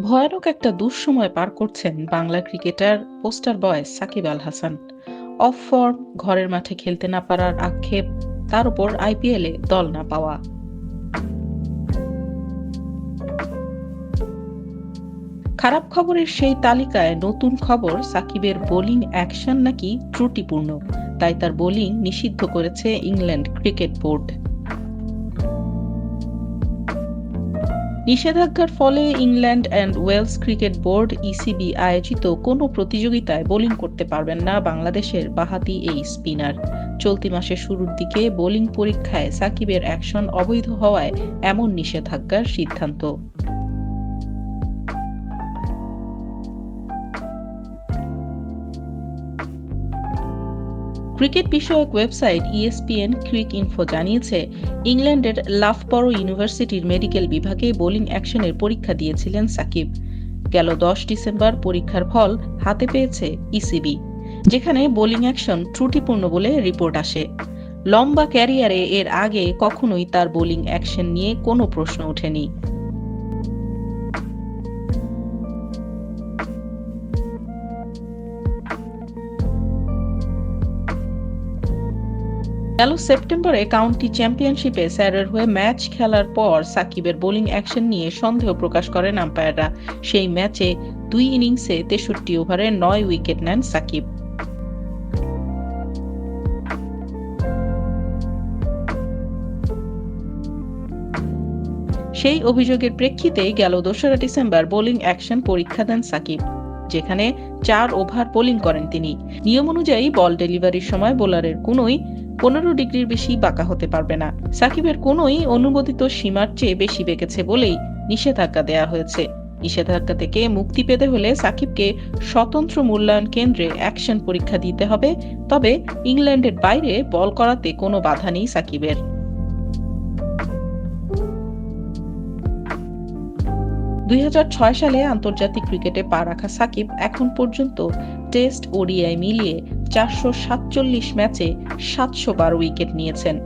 ভয়ানক একটা দুঃসময় পার করছেন Bangla cricketer poster boy Shakib Al Hasan. Off form, ঘরের মাঠে খেলতে না পারার আক্ষেপ, তার উপর আইপিএলে দল না পাওয়া। খারাপ খবরের সেই তালিকায় নতুন খবর, সাকিবের বোলিং অ্যাকশন নাকি ত্রুটিপূর্ণ, তাই তার বোলিং নিষিদ্ধ করেছে ইংল্যান্ড ক্রিকেট বোর্ড। নিষেধাজ্ঞার ফলে England and Wales cricket board ECB আয়োজিত কোনো প্রতিযোগিতায় বোলিং করতে পারবেন না বাংলাদেশের বাঁহাতি এই স্পিনার। চলতি মাসের শুরুর দিকে বোলিং পরীক্ষায় সাকিবের অ্যাকশন অবৈধ হওয়ায় এমন নিষেধাজ্ঞার সিদ্ধান্ত। ক্রিকেট বিষয়ক ওয়েবসাইট ইএসপিএন ক্রিক ইনফো জানিয়েছে, ইংল্যান্ডের লাফবরো ইউনিভার্সিটির মেডিকেল বিভাগে বোলিং অ্যাকশনের পরীক্ষা দিয়েছিলেন সাকিব। গেল 10 ডিসেম্বর পরীক্ষার ফল হাতে পেয়েছে ইসিবি, যেখানে বোলিং অ্যাকশন ত্রুটিপূর্ণ বলে রিপোর্ট আসে। লম্বা ক্যারিয়ারে এর আগে কখনোই তার বোলিং অ্যাকশন নিয়ে কোনো প্রশ্ন ওঠেনি। গেল সেপ্টেম্বরে কাউন্টি চ্যাম্পিয়নশিপে স্যারের হয়ে ম্যাচ খেলার পর সাকিবের বোলিং অ্যাকশন নিয়ে সন্দেহ প্রকাশ করেন আম্পায়াররা। সেই ম্যাচে 2 ইনিংসে 63 ওভারে 9 উইকেট নেন সাকিব। সেই অভিযোগের প্রেক্ষিতেই গেল 2রা ডিসেম্বর বোলিং অ্যাকশন পরীক্ষা দেন সাকিব, যেখানে 4 ওভার বোলিং করেন তিনি। নিয়ম অনুযায়ী বল ডেলিভারির সময় বোলারের কোনোই 15 ডিগ্রির বেশি বাঁকা হতে পারবে না। সাকিবের কোনোই অনুমোদিত সীমার চেয়ে বেশি বেঁকেছে বলেই নিষেধাজ্ঞা দেয়া হয়েছে। নিষেধাজ্ঞা থেকে মুক্তি পেতে হলে সাকিবকে স্বতন্ত্র মূল্যায়ন কেন্দ্রে অ্যাকশন পরীক্ষা দিতে হবে। তবে ইংল্যান্ডের বাইরে বল করাতে কোনো বাধা নেই সাকিবের। 2006 সালে আন্তর্জাতিক ক্রিকেটে পা রাখা সাকিব এখন পর্যন্ত টেস্ট, ওডিআই মিলিয়ে 447 ম্যাচে 712 উইকেট নিয়েছেন।